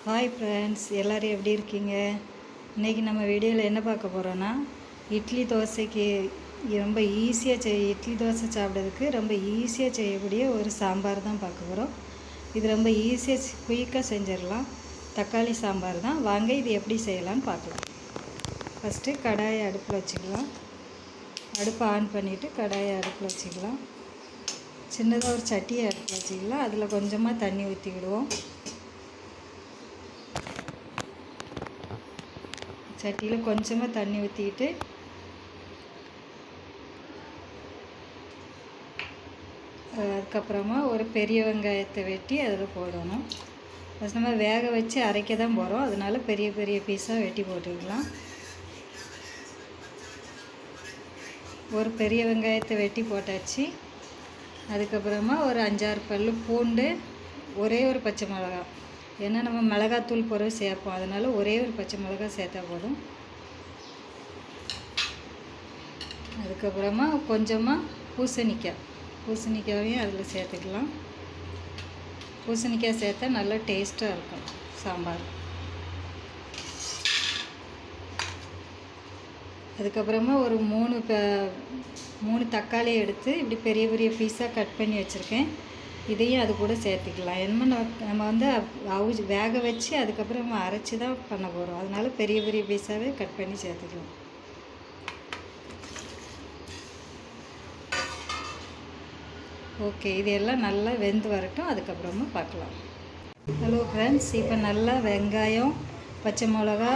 Hi friends, எல்லோரும் எப்படி இருக்கீங்க? இன்றைக்கி நம்ம வீடியோவில் என்ன பார்க்க போகிறோன்னா, இட்லி தோசைக்கு ரொம்ப ஈஸியாக இட்லி தோசை சாப்பிட்றதுக்கு ரொம்ப ஈஸியாக செய்யக்கூடிய ஒரு சாம்பார் தான் பார்க்க போகிறோம். இது ரொம்ப ஈஸியாக குயிக்காக செஞ்சிடலாம். தக்காளி சாம்பார் தான். வாங்க இது எப்படி செய்யலான்னு பார்க்கலாம். ஃபஸ்ட்டு கடாயை அடுப்பில் வச்சுக்கலாம். அடுப்பை ஆன் பண்ணிவிட்டு கடாயை அடுப்பில் வச்சுக்கலாம். சின்னதாக ஒரு சட்டியை அடுப்பில் வச்சுக்கலாம். அதில் கொஞ்சமாக தண்ணி ஊற்றிக்கிடுவோம். சட்டியில் கொஞ்சமாக தண்ணி ஊற்றிக்கிட்டு அதுக்கப்புறமா ஒரு பெரிய வெங்காயத்தை வெட்டி அதில் போடணும். ஃபஸ்ட் நம்ம வேக வச்சு அரைக்க தான் போகிறோம், அதனால் பெரிய பெரிய பீஸாக வெட்டி போட்டுக்கலாம். ஒரு பெரிய வெங்காயத்தை வெட்டி போட்டாச்சு. அதுக்கப்புறமா ஒரு 5-6 பல் பூண்டு, ஒரே ஒரு பச்சை மிளகாய். ஏன்னா நம்ம மிளகாத்தூள் பொருள் சேர்ப்போம், அதனால் ஒரே ஒரு பச்சை மிளகாய் சேர்த்தா போதும். அதுக்கப்புறமா கொஞ்சமாக பூசணிக்காயும் அதில் சேர்த்துக்கலாம். பூசணிக்காய் சேர்த்தா நல்லா டேஸ்ட்டாக இருக்கும் சாம்பார். அதுக்கப்புறமா ஒரு 3 தக்காளி எடுத்து இப்படி பெரிய பெரிய பீஸாக கட் பண்ணி வச்சுருக்கேன். இதையும் அது கூட சேர்த்துக்கலாம். நம்ம வந்து வேக வச்சு அதுக்கப்புறம் அரைச்சி தான் பண்ண போகிறோம், அதனால் பெரிய பெரிய பீஸாகவே கட் பண்ணி சேர்த்துக்கலாம். ஓகே, இது எல்லாம் நல்லா வெந்து வரட்டும், அதுக்கப்புறமா பார்க்கலாம். ஹலோ ஃப்ரெண்ட்ஸ், இப்போ நல்லா வெங்காயம், பச்சை மிளகா,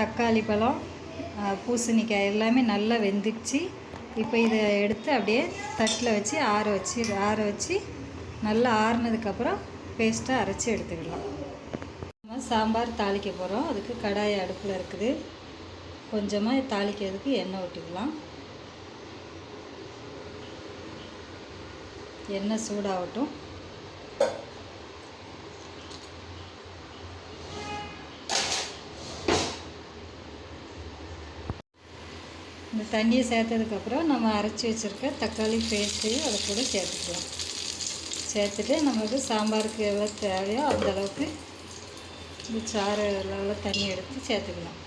தக்காளி பழம், பூசணிக்காய் எல்லாமே நல்லா வெந்துச்சு. இப்போ இதை எடுத்து அப்படியே தட்டில் வச்சு ஆற வச்சு நல்லா ஆறுனதுக்கப்புறம் பேஸ்ட்டாக அரைச்சி எடுத்துக்கலாம். நம்ம சாம்பார் தாளிக்க போகிறோம். அதுக்கு கடாய் அடுப்பில் இருக்குது. கொஞ்சமாக தாளிக்கிறதுக்கு எண்ணெய் ஊற்றிக்கலாம். எண்ணெய் சூடாகட்டும். இந்த தண்ணியை சேர்த்ததுக்கப்புறம் நம்ம அரைச்சி வச்சுருக்க தக்காளி பேஸ்ட்டையும் அதை கூட சேர்த்துக்கலாம். சேர்த்துட்டு நம்மளுக்கு சாம்பாருக்கு எவ்வளோ தேவையோ அந்தளவுக்கு இந்த சாறு எவ்வளோ தண்ணி எடுத்து சேர்த்துக்கலாம்.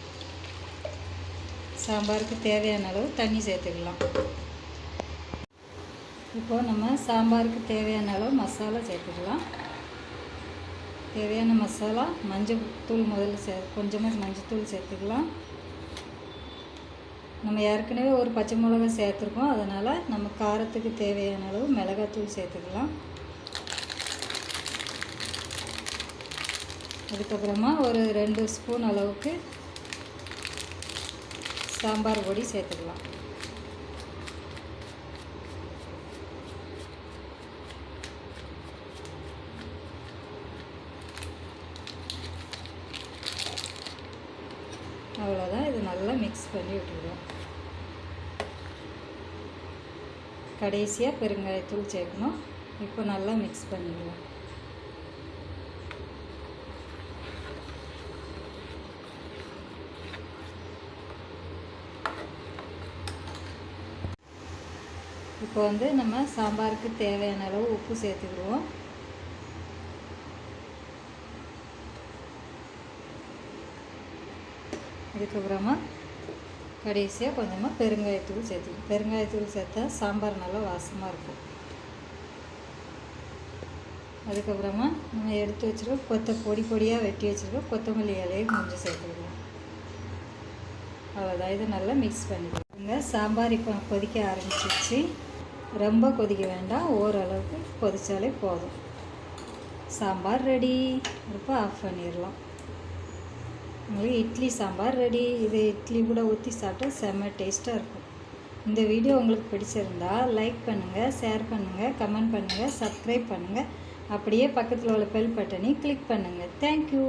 சாம்பாருக்கு தேவையான அளவு தண்ணி சேர்த்துக்கலாம். இப்போது நம்ம சாம்பாருக்கு தேவையான அளவு மசாலா சேர்த்துக்கலாம். தேவையான மசாலா மஞ்சள் தூள் முதல்ல கொஞ்சமாக மஞ்சள் தூள் சேர்த்துக்கலாம். நம்ம ஏற்கனவே ஒரு பச்சை மிளகாய் சேர்த்துருக்கோம், அதனால் நம்ம காரத்துக்கு தேவையான அளவு மிளகாத்தூள் சேர்த்துக்கலாம். அதுக்கப்புறமா ஒரு 2 ஸ்பூன் அளவுக்கு சாம்பார் பொடி சேர்த்துக்கலாம். அவ்வளோதான். இது நல்லா மிக்ஸ் பண்ணி விட்டுருவோம். கடைசியாக பெருங்காயத்தூள் சேர்க்கணும். இப்போ நல்லா மிக்ஸ் பண்ணிடுவோம். இப்போ வந்து நம்ம சாம்பாருக்கு தேவையான அளவு உப்பு சேர்த்துக்கிடுவோம். அதுக்கப்புறமா கடைசியாக கொஞ்சமாக பெருங்காயத்தூள் சேர்த்துக்கணும். பெருங்காயத்தூள் சேர்த்தா சாம்பார் நல்லா வாசமாக இருக்கும். அதுக்கப்புறமா நம்ம எடுத்து வச்சுருக்க பொடி பொடியாக வெட்டி வச்சுருக்க கொத்தமல்லி இலையை கொஞ்சம் சேர்த்துக்கிடுவோம். அவ்வளோதான். இதை நல்லா மிக்ஸ் பண்ணிக்கோங்க. சாம்பார் இப்போ கொதிக்க ஆரம்பிச்சிருச்சு. ரொம்ப கொதிக்க வேண்டாம், ஓரளவுக்கு கொதித்தாலே போதும். சாம்பார் ரெடி. இப்போ ஆஃப் பண்ணிடலாம். உங்களுக்கு இட்லி சாம்பார் ரெடி. இது இட்லி கூட ஊற்றி சாப்பிட்டா செம்ம டேஸ்ட்டாக இருக்கும். இந்த வீடியோ உங்களுக்கு பிடிச்சிருந்தால் லைக் பண்ணுங்கள், ஷேர் பண்ணுங்கள், கமெண்ட் பண்ணுங்கள், சப்ஸ்கிரைப் பண்ணுங்கள். அப்படியே பக்கத்தில் உள்ள பெல் பட்டனையும் கிளிக் பண்ணுங்கள். தேங்க்யூ.